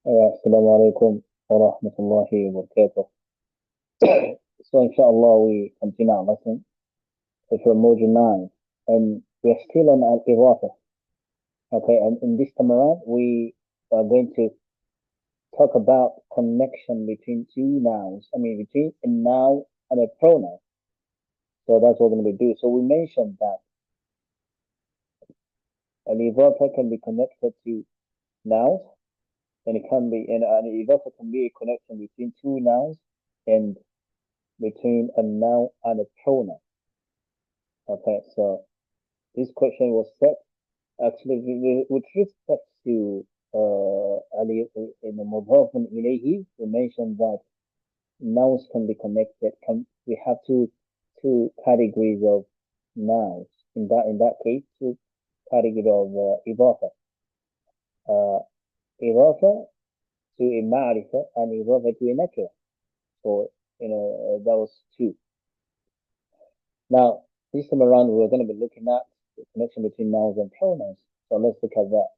Assalamu alaikum wa rahmatullahi wa barakatuh. So, inshallah, we continue our lesson from Module 9, and we're still on Al-Idofah. Okay, and in this time around, we are going to talk about connection between two nouns. Between a noun and a pronoun. So, that's what we're going to do. So, we mentioned that Al-Idofah can be connected to nouns, and Al-Idofah can be a connection between two nouns and between a noun and a pronoun. Okay, so this question was set actually with respect to Ali in the Mudhafun ilayhi. We mentioned that nouns can be connected. We have two categories of nouns. In that case, two categories of idafa. Idafa to a ma'rifa and idafa to a nakira. So that was two. Now this time around, we're going to be looking at the connection between nouns and pronouns. So let's look at that.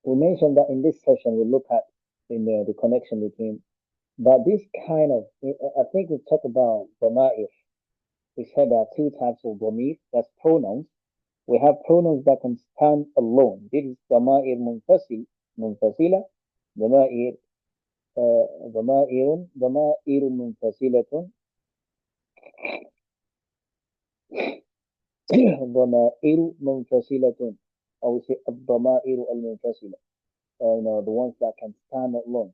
We mentioned that in this session we look at the connection between, but this kind of, I think we talked about dhama'ir. We said there are two types of dhamir, that's pronouns. We have pronouns that can stand alone. This is dhama'ir munfasila, dhama'ir munfasilatun, ضمائر منفصلة, or we say الضمائر المنفصلة. The ones that can stand alone,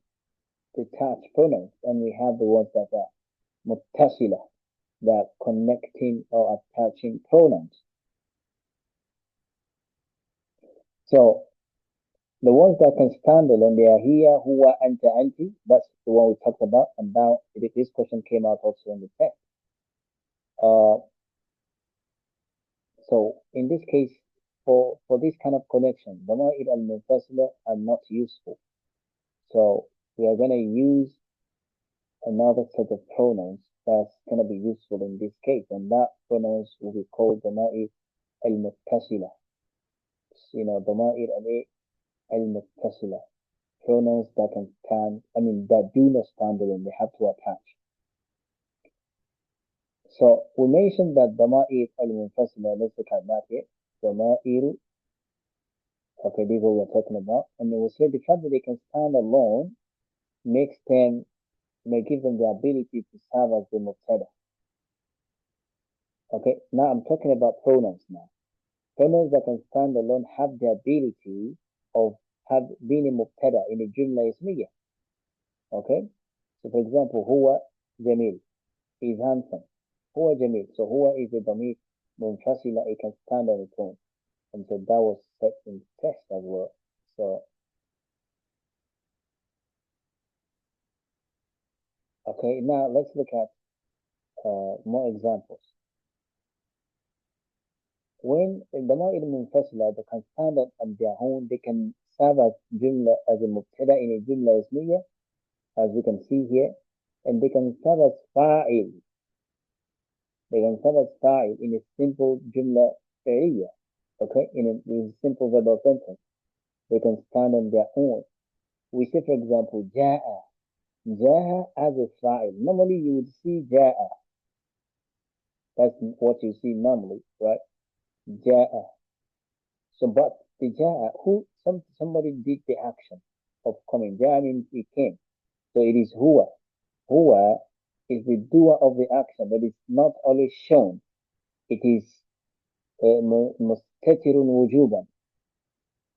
detached pronouns, and we have the ones that are متصلة, that connecting or attaching pronouns. So the ones that can stand alone, they are here, huwa, anta, anti. That's the one we talked about, and now this question came out also in the text. So in this case, for this kind of connection, ضمائر المنفصلة are not useful. So we are going to use another set of pronouns that's going to be useful in this case, and that pronouns will be called ضمائر المتصلة. ضمائر المتصلة, pronouns that can stand, that do not stand alone, they have to attach. So we mentioned that ضمائر المنفصلة, let's look at that here. ضمائر, okay, this is what we're talking about. And we said the fact that they can stand alone makes them, may give them the ability to serve as the mubtada. Okay, now I'm talking about pronouns now. Pronouns that can stand alone have the ability of being a mubtada in a jumla ismiyya. Okay, so for example, huwa jamil, is handsome. Huwa jamil, so huwa is a damir munfasila, it can stand on its own. And so that was set in the test as well. So, okay, now let's look at more examples. When الضمائر المنفصلة, they can stand on their own, they can serve as jumla, as a mubtada in a jumla ismiyya, as we can see here, and they can serve as fa'il. They can serve as fa'il in a simple jumla fi'liyya, okay, in a simple verbal sentence. They can stand on their own. We say, for example, ja'a. Ja'a as a fa'il. Normally you would see ja'a. That's what you see normally, right? Ja'a. So, but the ja'a, somebody did the action of coming. Ja'a means he came. So it is huwa. Huwa is the doer of the action, but it's not always shown. It is mustatirun wujuban.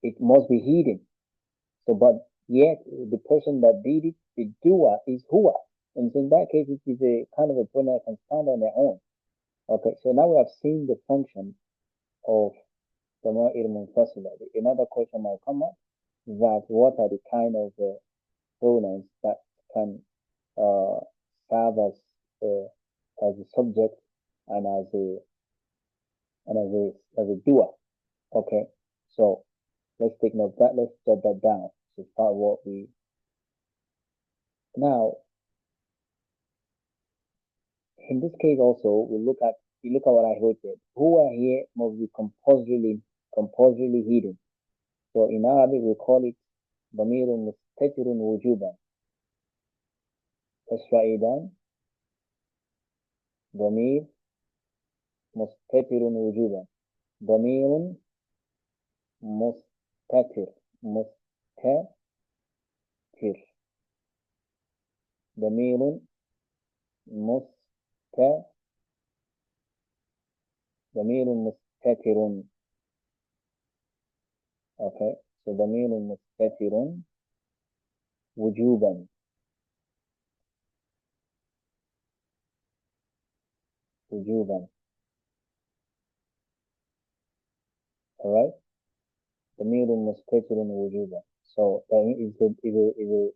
It must be hidden. So, but yet the person that did it, the doer, is huwa. And so in that case, it is a kind of a pronoun that can stand on their own. Okay, so now we have seen the function of ضمائر منفصلة. Another question might come up, that what are the kind of pronouns that can serve as a subject and as a doer. Okay, so let's take note of that. Let's jot that down. So start what we now. In this case, also we look at what I wrote here. Who here must be compulsorily hidden. So in Arabic we call it ضمير مستتر وجوبا. تشرعيدان ضمير مستتر وجوبا. ضمير مستتر مستتر ضمير مست ضمير مستتر. Okay, so ضمير مستتر وجوبا. وجوبا. Alright, ضمير مستتر وجوبا. So that is a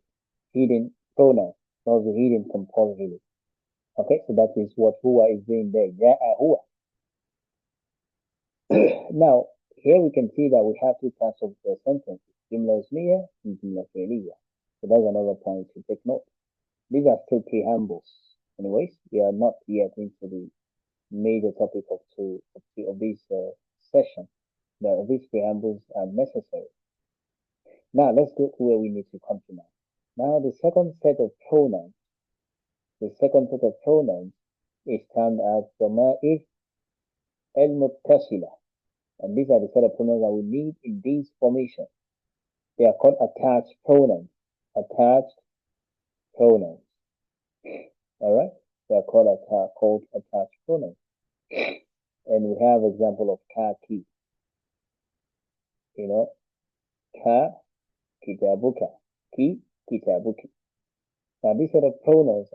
hidden pronoun, not the hidden compulsory. Okay, so that is what huwa is doing there. جاء هو. Now, here we can see that we have two types of sentences, جملة اسمية and جملة فعلية. So that's another point to take note. These are still preambles. Anyways, we are not yet into the major topic of this session. But these preambles are necessary. Now, let's go to where we need to come to now. Now, the second set of pronouns is termed as ضمائر المتصلة. And these are the set of pronouns that we need in these formations. They are called attached pronouns. Attached pronouns. Alright? They are called attached pronouns. And we have example of ki. You know, ka kitabuka. Ki kitabuki. Now these set of pronouns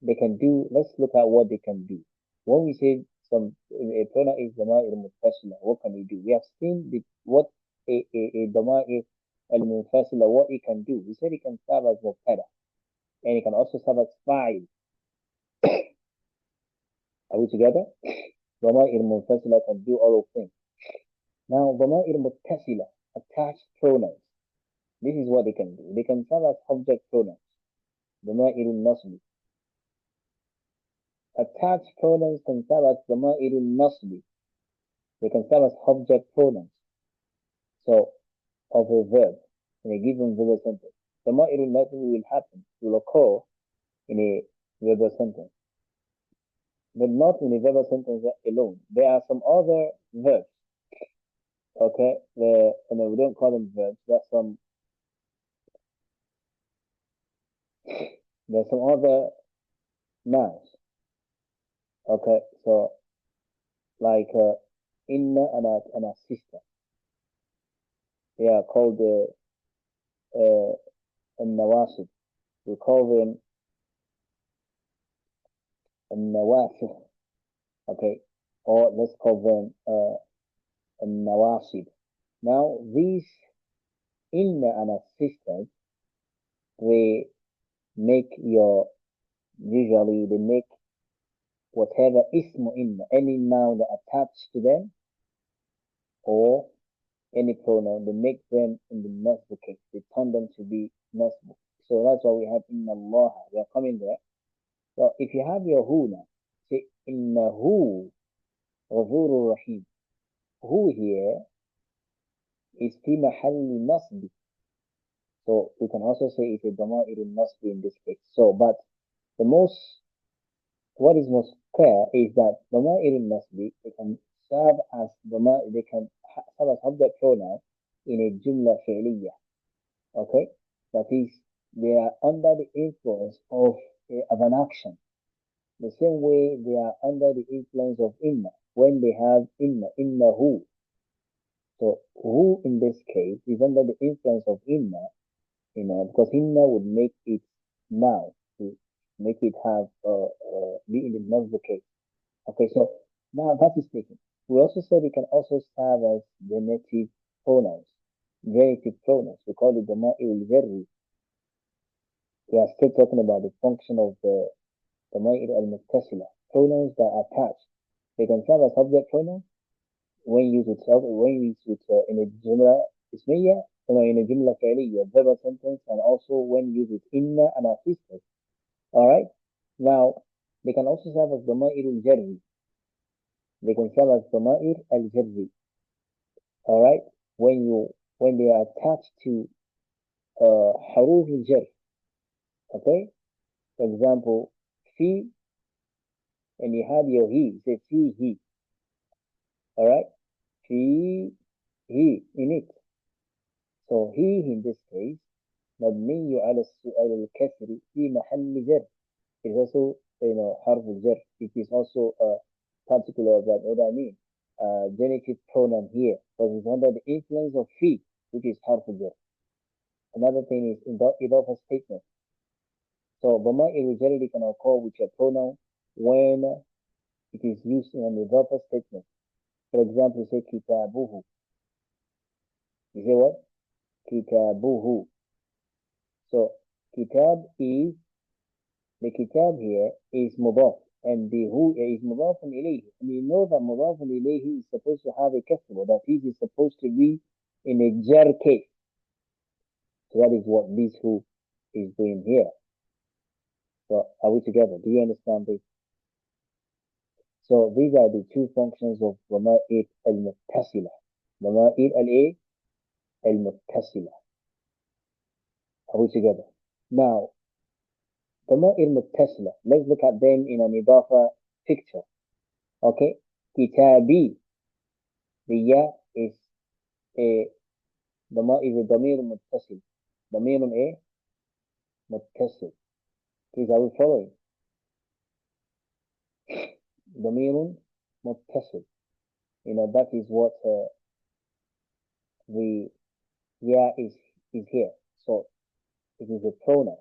they can do, let's look at what they can do. When we say a pronoun is ضمائر المتصلة, what can we do? We have seen what a ضمائر المنفصلة, what it can do. We said it can serve as مبتدأ and it can also serve as فاعل. Are we together? ضمائر منفصلة can do all of things. Now ضمائر متصلة, attached pronouns. This is what they can do. They can serve as subject pronouns. ضمائر النصب. Attached pronouns can serve as ضمائر النصب. They can serve as subject pronouns. So, of a verb in a given verbal sentence. ضمائر النصب will occur in a verbal sentence. But not in a verbal sentence alone. There are some other verbs. Okay, we don't call them verbs. There's some other nouns. Okay, so like inna and a sister. They are called النواصب. We call them النواسخ. Okay, or let's call them النواصب. Now these inna and a sisters, they make whatever ismu inna, any noun that attached to them, or any pronoun, they make them in the nasb case. They turn them to be nasb. So that's why we have inna Allah. We are coming there. So if you have your who now, say innahu ghafurur rahim. Who here is fi mahalli nasb. So we can also say it's a ضمائر nasb in this case. So, but what is most clear is that ضمائر nasb, they can serve as subject pronoun in a jumla fi'liya. Okay, that is, they are under the influence of an action. The same way they are under the influence of inna when they have innahu. So who in this case is under the influence of inna, because inna would make it now to make it have be in the nasb case. Okay, so now that is taken. We also said it can also serve as genitive pronouns. Genitive pronouns. We call it ضمائر الجر. We are still talking about the function of the ضمائر المتصلة. Pronouns that are attached. They can serve as subject pronouns when used in a jumla ismiya, in a jumla fi'liya, verbal sentence, and also when used with inna and our sisters. Alright? Now, they can also serve as ضمائر الجر. They can serve as ضمائر الجر. Alright? When they are attached to حروف الجر. Okay, for example, في, and you have your he, say he. All right, he in it. So he in this case مبني على الكسر في محل جر. It's also حرف الجر. It is also a particular verb. What I mean, genitive pronoun here, because it's under the influence of fi, which is حرف الجر. Another thing is in the Idofah statement. So ضمائر الجر can occur with a pronoun when it is used in an Idofah statement. For example, you say كتابه. You say what? كتابه. So kitab is, the kitab here is mudaf, and the who is mudafun ilayhi. And you know that mudafun ilayhi is supposed to have a kasra, that is supposed to be in a jar case. So that is what this who is doing here. So are we together? Do you understand this? So these are the two functions of ضمائر المتصلة. ضمائر الايه المتصلة. Are we together? Now, ضمائر متصلة. Let's look at them in an إضافة picture. Okay, كتابي. The ya is a ضمير متصل. ضمير ايه متصل. Please, are we following? ضمير متصل. That is what the ya is here. So it is a pronoun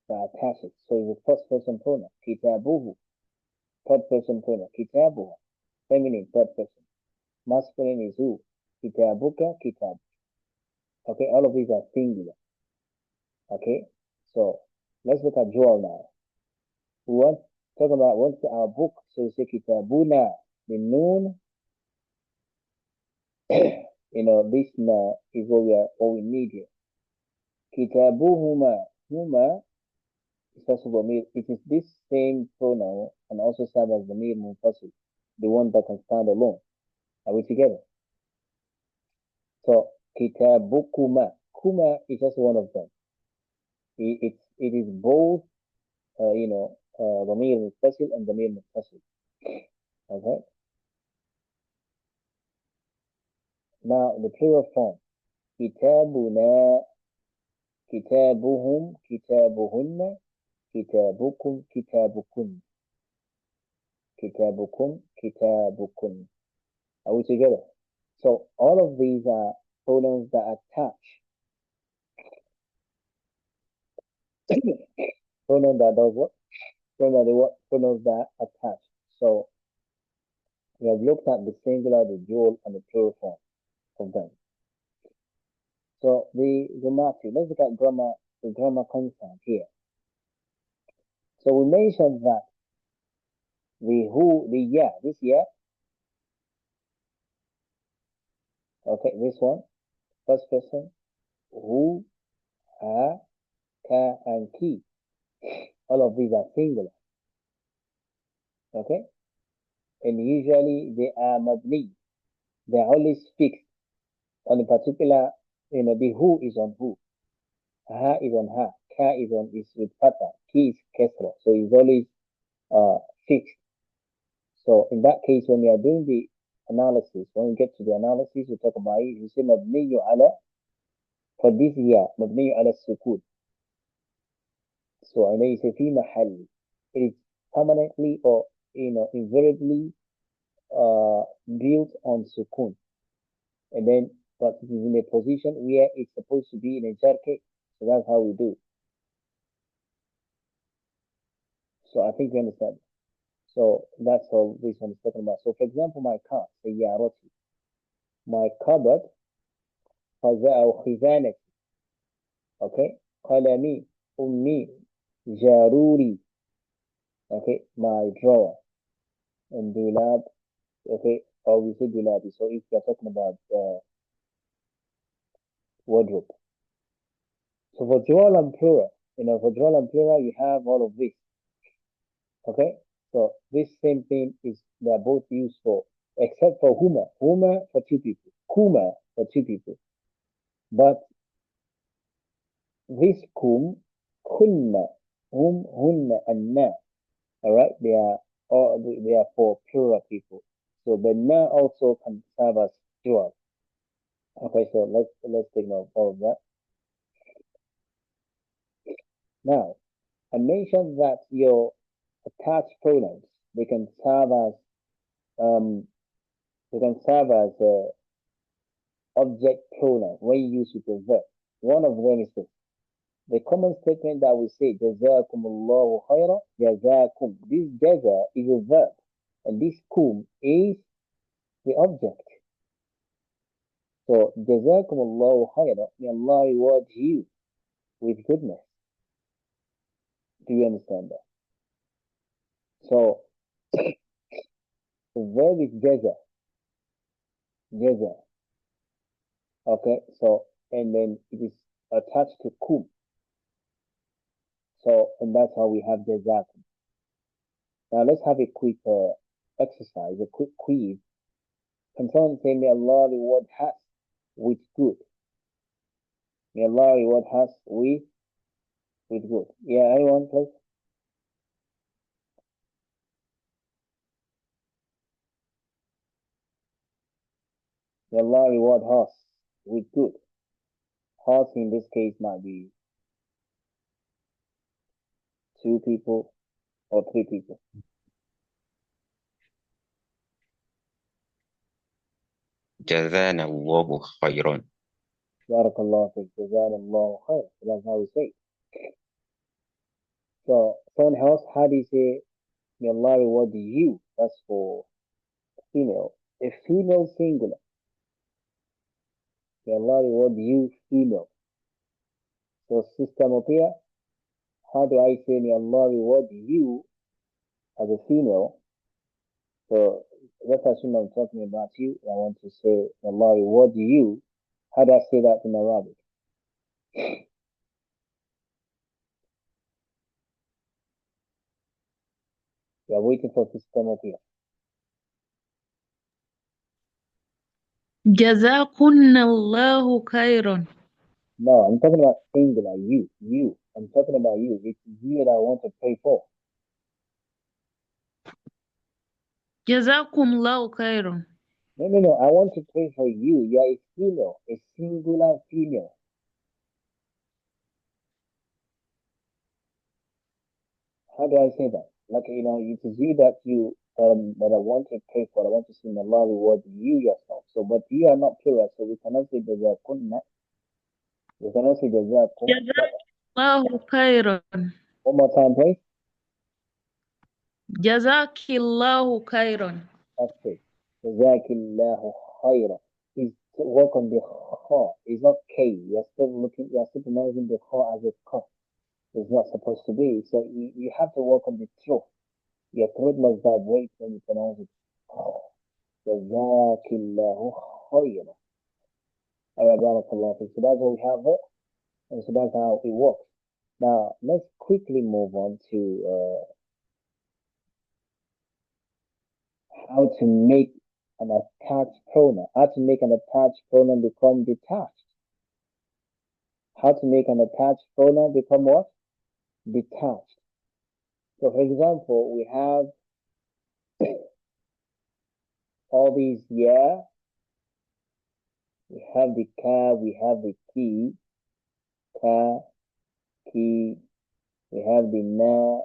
that attaches. So it's a first person pronoun. كتابه. Third person pronoun. كتابها. Feminine, third person. Masculine is who? كتابك كتاب. Okay, all of these are singular. Okay, so let's look at Joel now. We want to talk about what's our book. So you say kitabuna. The noon, this na is what we need here. Kitabuhuma. Huma is also Bamir. It is this same pronoun and also serve as the Mir Munfasil, the one that can stand alone. Are we together? So kitabukuma. Kuma is also one of them. It is both ضمير متصل and ضمير متصل. Okay. Now the plural form. كتابنا كتابهم كتابهن كتابكم كتابكن كتابكم كتابكن. Are we together? So all of these are pronouns that attach. Pronoun that does what? Pronouns that attach. So we have looked at the singular, the dual, and the plural form of them. So the grammatic, let's look at the grammar concept here. So we mentioned that this ya, okay, this one, first person, who, ha, ka, and ki. All of these are singular. Okay? And usually they are mabni. They are always fixed on a particular, the who is on who. Ha is on ha. Ka is with fatha. Ki is kesra. So it's always fixed. So in that case, when we are doing the analysis, when we get to the analysis, we talk about it. We say mabniyu ala, for this year, mabniyu ala sukun. So I know you say fi mahalli. It is permanently or invariably built on sukun. And then but it is in a position where it's supposed to be in a jar case. So that's how we do. So I think you understand. So that's all this one is talking about. So for example, my car, say yaroti. My cupboard, أو خزانتي. Okay, قلمي, أمي, جاروري. Okay, my drawer and dulab. Okay, or we say dulabi. So if you're talking about wardrobe. So for dual and plural, you have all of this. Okay, so this same thing they're both used for, except for huma. Huma for two people, kuma for two people. But This kum, kunna, hunna, and na. All right, they are for plural people. So the na also can serve as plural. Okay, so let's take note of all of that. Now, I mentioned that your attached pronouns they can serve as um object pronoun when you use it with a verb. One of them is this. The common statement that we say, Jazakumullahu khaira, Jazakum. This jaza is a verb, and this kum is the object. So, Jazakumullahu khaira, may Allah reward you with goodness. Do you understand that? So, the verb is jaza. Okay, so, and then it is attached to kum. So, and that's how we have jazakum. Now, let's have a quick exercise, a quick quiz. Can someone say, may Allah reward us with good? May Allah reward us with good. Yeah, anyone, please? May Allah reward us with good. Us in this case might be 2 people or 3 people. جزانا الله خيرا. Barakallah fiqh. Jazanallahu khair. So that's how we say. So, someone else, how do you say, may Allah reward you? That's for female. A female singular. May Allah reward you, female. So, Sister Mopia, how do I say, may Allah reward you as a female? So, let's assume I'm talking about you. I want to say, may Allah reward you. How do I say that in Arabic? We are waiting for Sister Mopia. جزاكن الله خيرا. No, I'm talking about singular, you. I'm talking about you. It's you that I want to pray for. جزاكم الله خيرا. No. I want to pray for you. You are a female, a singular female. How do I say that? Like, it is you that that I want to pray for. I want to see Allah reward you yourself. So, but you are not plural, so we cannot say jazakunna. We cannot say jazakum. جزاك الله خيرا. One more time, please. جزاك الله خيرا. That's it. Jazakillahu khayra. Is to work on the kha. It's not K. You're still pronouncing the kha as a ka. It's not supposed to be. So you have to work on the throat. Your throat must vibrate when you pronounce it. Jazakillahu khayra. Alright, barakallah. So that's what we have there. And so that's how it works. Now, let's quickly move on to how to make an attached pronoun. How to make an attached pronoun become detached. How to make an attached pronoun become what? Detached. So, for example, we have all these yeah. We have the ka, we have the ki, ka, ki. We have the na,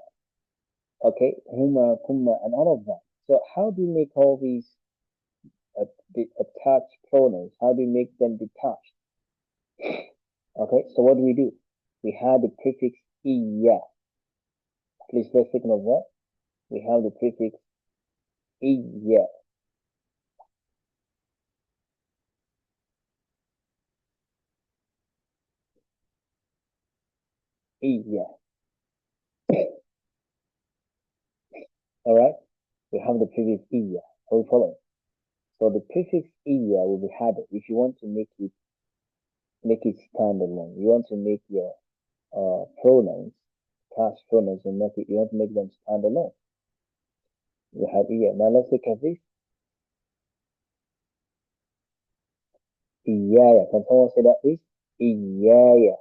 okay, huma, kumma, and all of that. So, how do you make all these attached pronouns? How do you make them detached? Okay, so what do? We have the prefix iya. Please let's take note of that. We have the prefix iya. Iya. Alright, we have the prefix iya. Are we following? So the prefix iya will be added if you want to make it stand alone. You want to make your pronouns, past pronouns, and you want to make them stand alone. You have iya. Now let's look at this. Iyaya. Can someone say that please? Iyaya.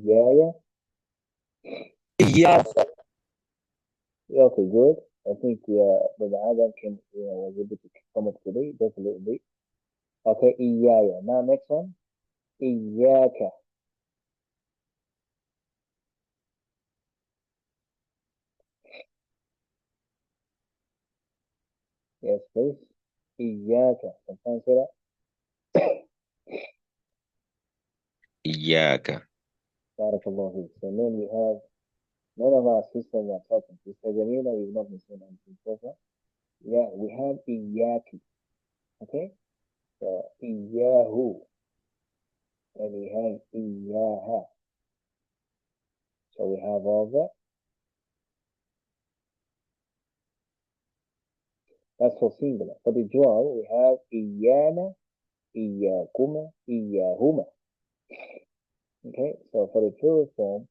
إياي. إياك. Okay, good. I think Brother Adam was able to come up today just a little bit. Okay, إياي. Now next one. إياك. Yes, please. إياك. Sometimes say that. إياك. Barakallahu feek. So then we have none of our sisters are talking. Sister Jamila, you've not been saying anything so far. Yeah, we have Iyaki. Okay? So Iyahu. And we have Iyaha. So we have all that. That's for singular. For the plural, we have Iyana, Iyakuma, Iyahuma. Okay? So for the plural form,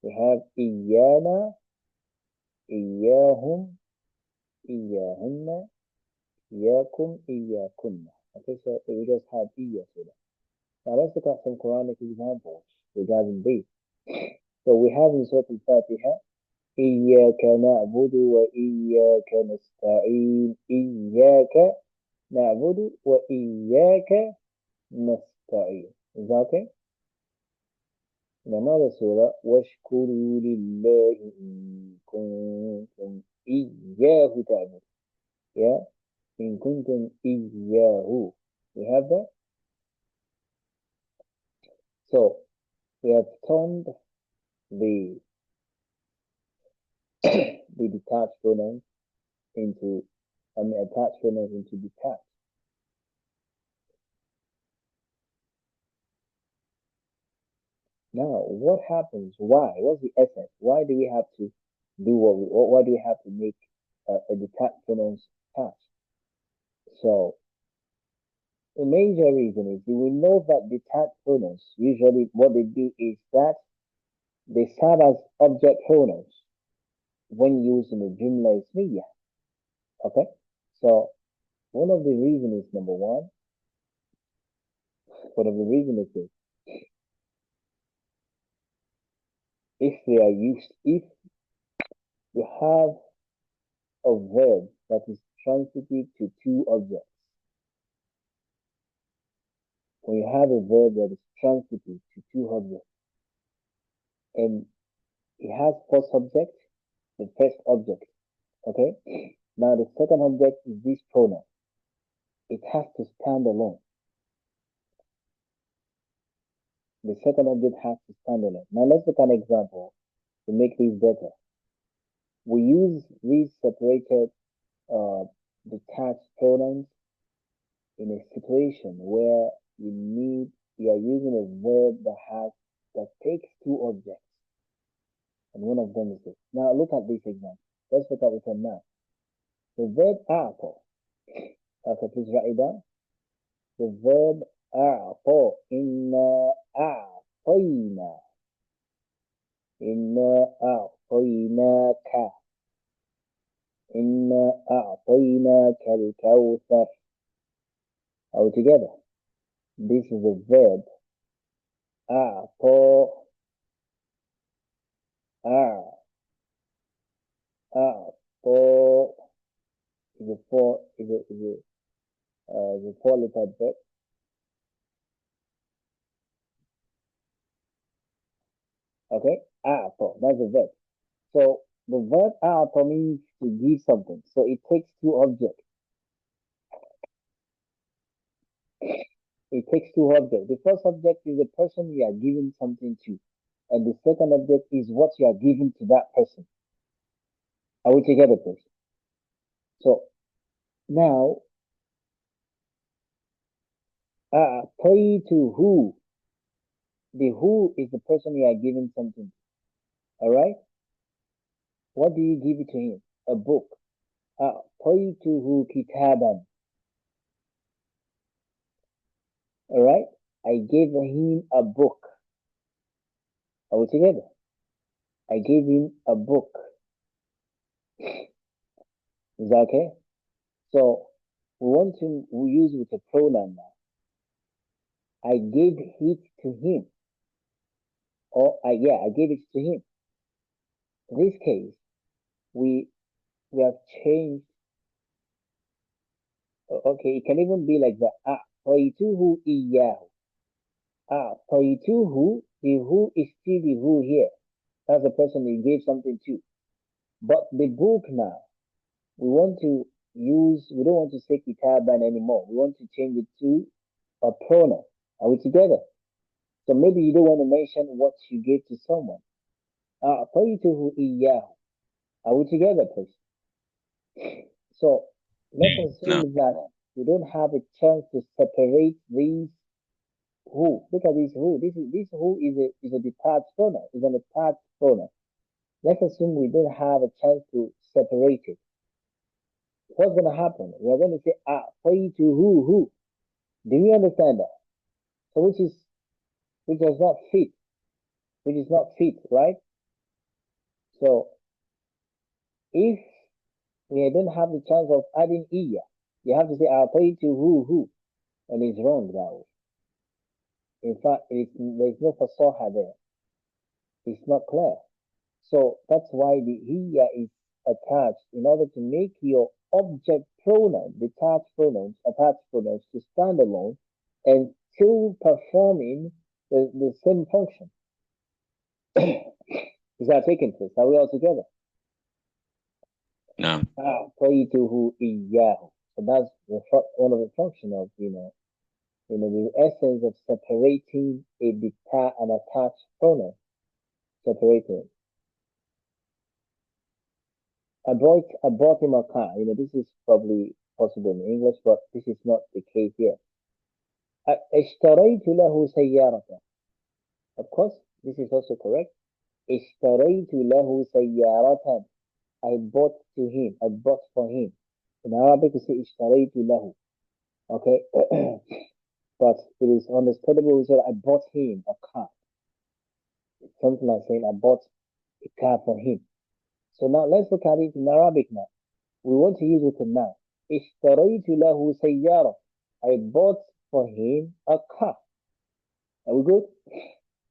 we have Iyana, Iyahum, Iyahunna, Iyakum, Iyakunna. Okay, so we just have Iya for that. Now let's look at some Quranic examples regarding this. So we have in Surah Al-Fatiha, إياك نعبد وإياك نستعين. إياك نعبد وإياك نستعين. Is that okay? In another surah, واشكروا لله إن كنتم إياه تعبدون. Yeah, إن كنتم إياه. We have that. So we have turned the the detached pronouns into, attached pronouns into detached. Now, what happens? Why? What's the essence? Why do we have to do why do we have to make a detached pronouns attached? So, the major reason is we know that detached pronouns, usually what they do is that they serve as object pronouns when used in the Jumla Ismiya. Okay? So, one of the reasons is number one, one of the reasons is this. If they are used, if you have a verb that is transitive to two objects, when you have a verb that is transitive to two objects, and it has first subject, the first object, okay? Now the second object is this pronoun. It has to stand alone. The second object has to stand alone. Now let's look at an example to make this better. We use these separated detached pronouns in a situation where you are using a verb that takes two objects, and one of them is this. Now look at this example. Let's look at it now. The verb a'ta. Okay, please write it down. The verb a'ta. Inna a'tayna. Inna a'taynaka. Inna a'taynaka al-kawthar. All together. This is the verb a'ta. A'ta is a four-letter verb. Okay, a'ta, that's the verb. So the verb a'ta means to give something. So it takes two objects. It takes two objects. The first object is the person you are giving something to, and the second object is what you are giving to that person. Are we together, please? So now, to who? The who is the person you are giving something to. All right. What do you give it to him? A book. أعطيته كتابا. All right. I gave him a book. Are we together? I gave him a book. Is that okay? So we use with a pronoun now. I gave it to him. or I gave it to him. In this case, we have changed. Okay, it can even be like that. أعطيته إياه. أعطيته, the who is still the who here. That's the person you gave something to. But the book now, we don't want to say kitaban anymore. We want to change it to a pronoun. Are we together? So maybe you don't want to mention what you gave to someone. أعطيته إياه. Are we together, please? So let's No. assume that we don't have a chance to separate these who. Look at this who. This who is a detached pronoun. Is an attached pronoun. Let's assume we don't have a chance to separate it. What's going to happen? We're going to say to who. Do you understand that? So which does not fit, which is not fit, right? So if we don't have the chance of adding iya, you have to say to who, and it's wrong that way. In fact, there's no fasaha there. It's not clear. So that's why the iya is attached in order to make your object pronoun, attached pronouns to stand alone and still performing the same function. Is that taking place? Are we all together? No. أعطيته إياه. So that's one of the function of the essence of separating an attached pronoun, separating it. I bought him a car. This is probably possible in English, but this is not the case here. اشتريت له سيارة. Of course, this is also correct. اشتريت له سيارة. I bought for him. In Arabic, we say اشتريت له. Okay, but it is understandable. We say I bought him a car. It's something like saying I bought a car for him. So now let's look at it in Arabic now. We want to use it now. اشتريت له سيارة. I bought for him a car. Are we good?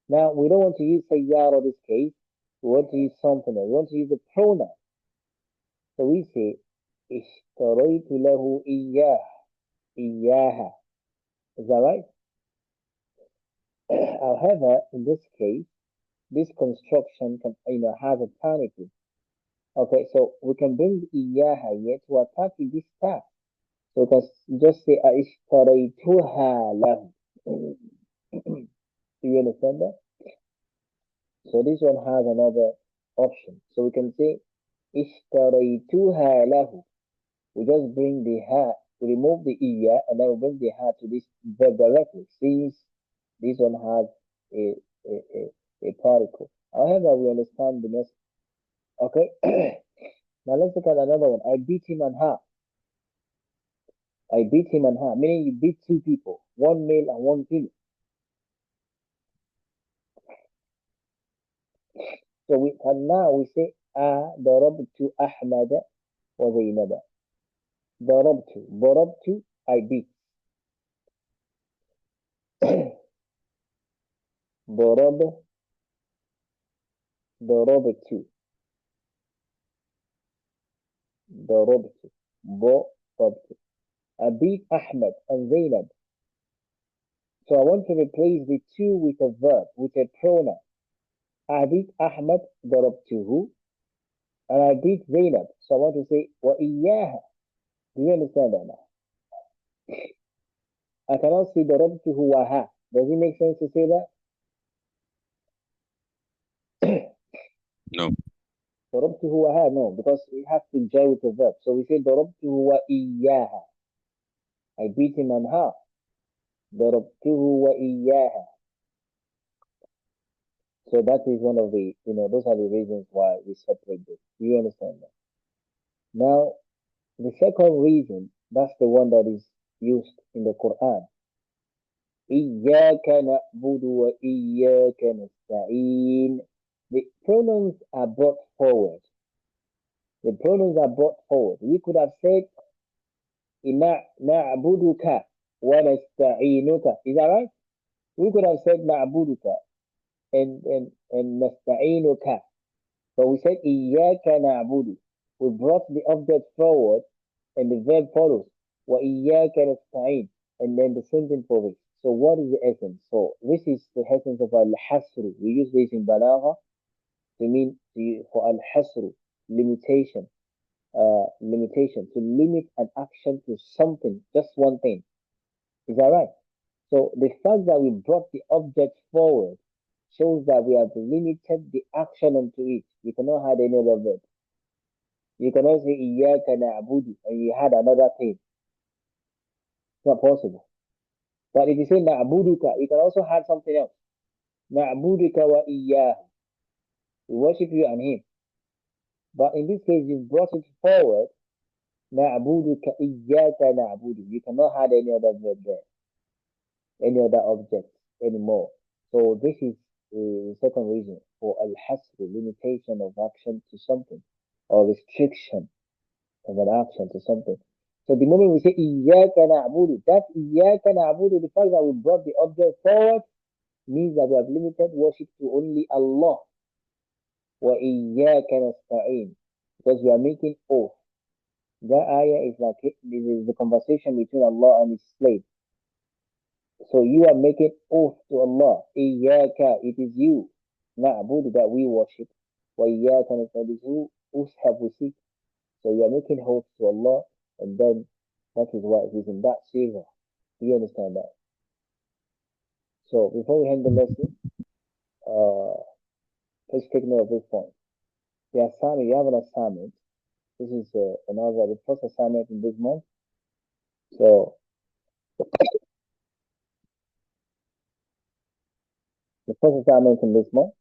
Now we don't want to use سيارة in this case. We want to use something else. We want to use a pronoun. So we say اشتريت له إياها. Is that right? However, in this case, this construction has alternative. Okay, so we can bring iyaha here to attack this task. So we can just say اشتريتها له. Do you understand that? So this one has another option. So we can say اشتريتها له. We just bring the ha, we remove the iya, and then we bring the ha to this verb directly, since this one has a particle. However, we understand the message. Okay. Now let's look at another one. I beat him and her. I beat him and her, meaning you beat two people, one male and one female. So now we say ضربت أحمد وزينب. ضربت, I beat. ضربت. ضربت. I beat Ahmed and Zainab. So I want to replace the two with a verb, with a pronoun. I beat Ahmed ضربته, and I beat Zainab. So I want to say وإياها. Do you understand that now? I cannot say ضربته وها. Does it make sense to say that? No. ضربته وها, no, because it has to join with the verb. So we say ضربته وإياها. I beat him and her. ضربته وإياها. So that is one of the, those are the reasons why we separate this. Do you understand that? Now, the second reason, that's the one that is used in the Quran. إِيَّاكَ نَعْبُدُ وَإِيَّاكَ نَسْتَعِينُ. The pronouns are brought forward. The pronouns are brought forward. We could have said نَعْبُدُكَ وَنَسْتَعِينُكَ. Is that right? We could have said نَعْبُدُكَ and nasta'inuka. But we said iyyaka na'budu. We brought the object forward and the verb follows. Wa iyyaka nasta'in. And then the sentence follows. So what is the essence? So this is the essence of al-hasru. We use this in balagha to mean for al-hasru, limitation. Limitation to limit an action to something, just one thing. Is that right? So the fact that we brought the object forward shows that we have limited the action onto it. You cannot add any other verb. You cannot say iyyaka na'budu and you had another thing. It's not possible. But if you say na'buduka, you can also add something else. Na'buduka wa iyyah. We worship you and him. But in this case, you brought it forward. Na'buduka iyyaka na'budu. You cannot add any other verb there, any other object anymore. So this is the second reason for al-hasr, limitation of action to something, or restriction of an action to something. So the moment we say iyyaka na'budu, that iyyaka na'budu, the fact that we brought the object forward means that we have limited worship to only Allah. Wa iyyaka nasta'in, because we are making oath. That ayah is like this is the conversation between Allah and His slave. So you are making oath to Allah. Iyyaka, it is you, na'budu, that we worship. Wa iyyaka nasta'in, whose help we seek. So you are making oath to Allah, and then that is why it is in that siga. Do you understand that? So before we end the lesson, please take note of this point. The assignment, you have an assignment. This is the first assignment in this month. So the first assignment in this month.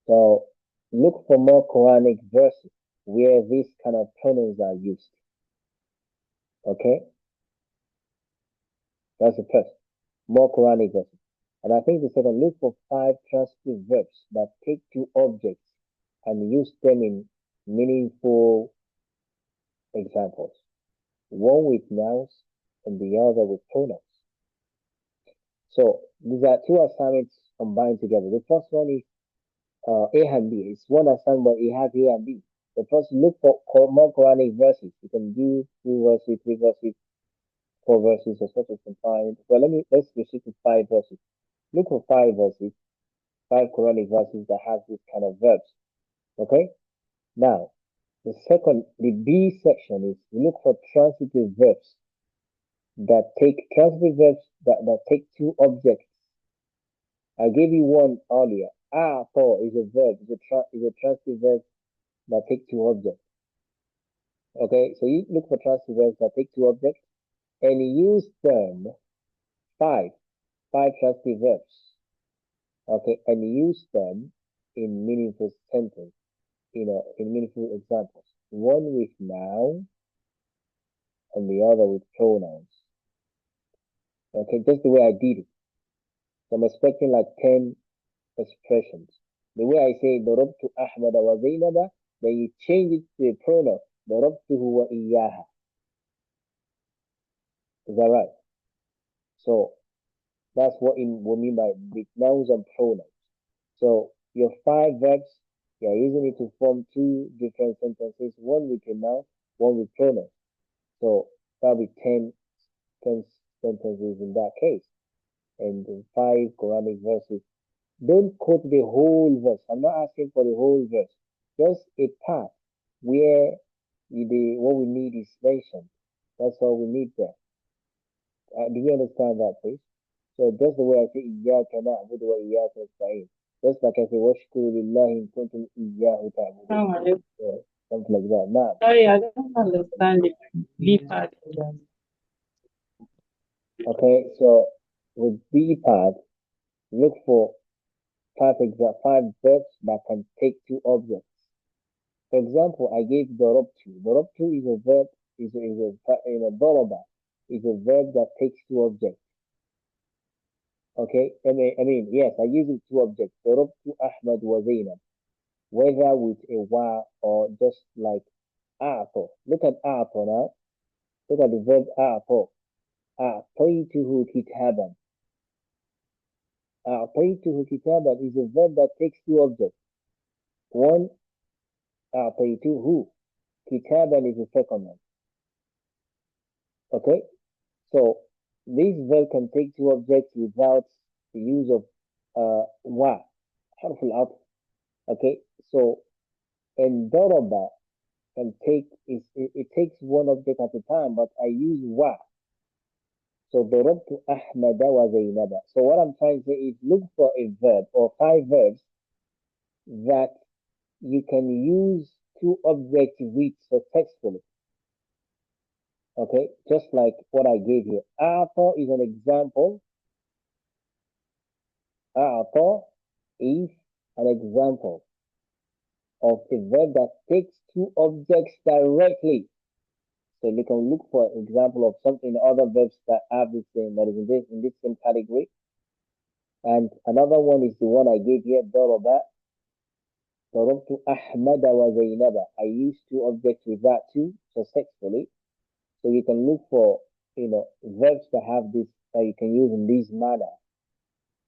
So look for more Quranic verses where these kind of pronouns are used. Okay? That's the first. More Quranic verses. And I think the second, look for 5 transitive verbs that take 2 objects and use them in meaningful examples. One with nouns and the other with pronouns. So these are 2 assignments combined together. The first one is A and B. It's one assignment, but it has A and B. The first, look for more Quranic verses. You can do 2 verses, 3 verses, 4 verses, or such as you can find. Well, let's restrict to 5 verses. Look for 5 verses, 5 Quranic verses that have this kind of verbs. Okay? Now, the B section is look for transitive verbs that take that take 2 objects. I gave you one earlier. Is a verb, is a transitive verb that take 2 objects. Okay, so you look for transitive verbs that take 2 objects and use them 5 transitive verbs. Okay, and use them in meaningful sentences, in meaningful examples. One with noun and the other with pronouns. Okay, just the way I did it. So I'm expecting like 10 expressions. The way I say Darabtu Ahmad wa Zainaba, then you change it to a pronoun. Darabtuhu wa iyyaha. Is that right? So that's what we mean by with nouns and pronouns. So your 5 verbs, you are using it to form 2 different sentences, one with a noun, one with pronouns. So that'll be 10 sentences in that case. And 5 Quranic verses. Don't quote the whole verse. I'm not asking for the whole verse. Just a part where what we need is mentioned. That's all we need there. Do you understand that, please? So that's the way I say iyyaka na'budu wa iyyaka nasta'in. Just like I say washkuru lillahi in kuntum iyyahu ta'budun. Something like that. Now, sorry, I don't understand it. B part. Okay, so with B part, look for 5 verbs that can take 2 objects. For example, I gave darabtu. Darabtu is a verb, daraba is a verb that takes 2 objects. Okay, I mean, yes, I use it 2 objects. Darabtu Ahmad wa Zainab. Whether with a wa or just like a'to. Look at a'to now. Look at the verb a'to. A'taytuhu kitaban. أعطيته كتابا is a verb that takes two objects. One, أعطيته. كتابا is the second one. Okay? So this verb can take two objects without the use of wa, حرف العطف. Okay? So, and ضرب can take, it takes one object at a time, but I use wa. So ضربت أحمد وزينب. So what I'm trying to say is look for a verb or five verbs that you can use two objects with successfully. Okay, just like what I gave here. أعطى is an example. أعطى is an example of a verb that takes two objects directly. So you can look for an example of something, other verbs that have the same, that is in this same category. And another one is the one I gave here, ضرب. ضربت أحمد وزينب. I used two objects with that too, successfully. So you can look for, verbs that have this, that you can use in this manner,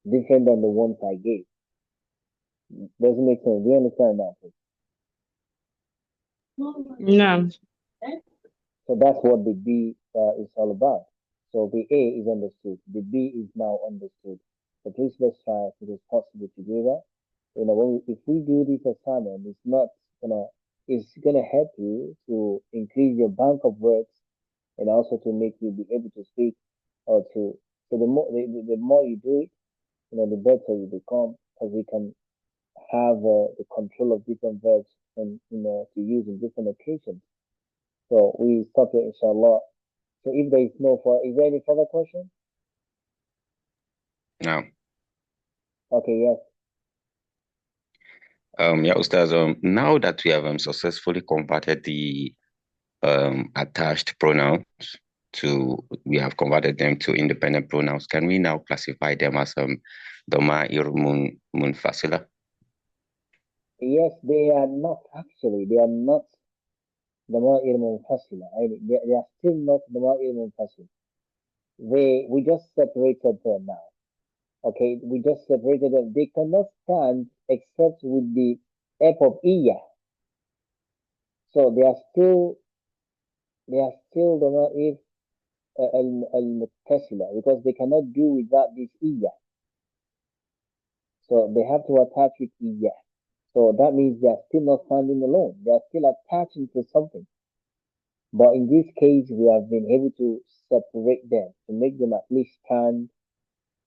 different than the ones I gave. Doesn't make sense. Do you understand that? No. So that's what the B is all about. So the A is understood. The B is now understood. So please let's try if it is possible together. If we do this assignment, it's gonna help you to increase your bank of words and also to make you be able to speak or to. So the more you do it, the better you become, because we can have the control of different verbs and to use in different occasions. So we stop here, inshallah. So if there is is there any further question? No. Okay, yes. Yeah, Ustaz, now that we have successfully converted the attached pronouns we have converted them to independent pronouns, can we now classify them as ضمائر منفصلة? Yes, they are not actually. They are not ضمائر منفصلة. They are still not ضمائر منفصلة. We just separated them now. Okay, we just separated them. They cannot stand except with the help of iya. So they are still ضمائر المتصلة, because they cannot do without this iya. So they have to attach with iya. So that means they are still not standing alone. They are still attaching to something. But in this case, we have been able to separate them to make them at least stand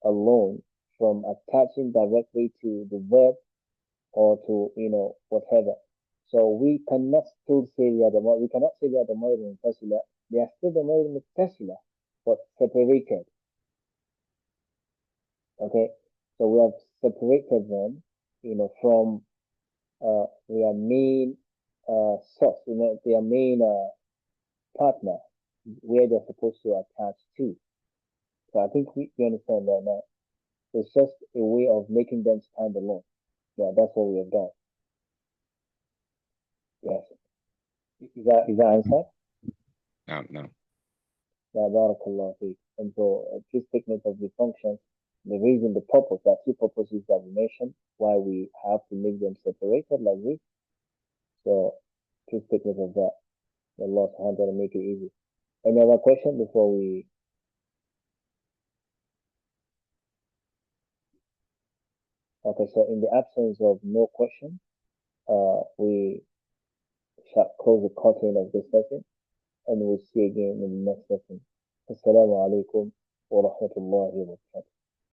alone from attaching directly to the verb or to, whatever. So we cannot still say we cannot say they are the modern mutasila. They are still the modern mutasila, but separated. Okay, so we have separated them, from their main source, their main partner, where they're supposed to attach to. So I think we understand that now. It's just a way of making them stand alone. Yeah, that's what we have done. Yes. Is that answer? No. Yeah, barakallah fiqh. And so please take note of the functions, the reason, the purpose. There are two purposes that we mentioned why we have to make them separated like this. So please take note of that. Allah subhanahu wa ta'ala make it easy. Any other question before we? Okay, so in the absence of no question, we shall close the curtain of this session and we'll see again in the next session. Assalamu alaikum wa rahmatullahi wa barakatuh.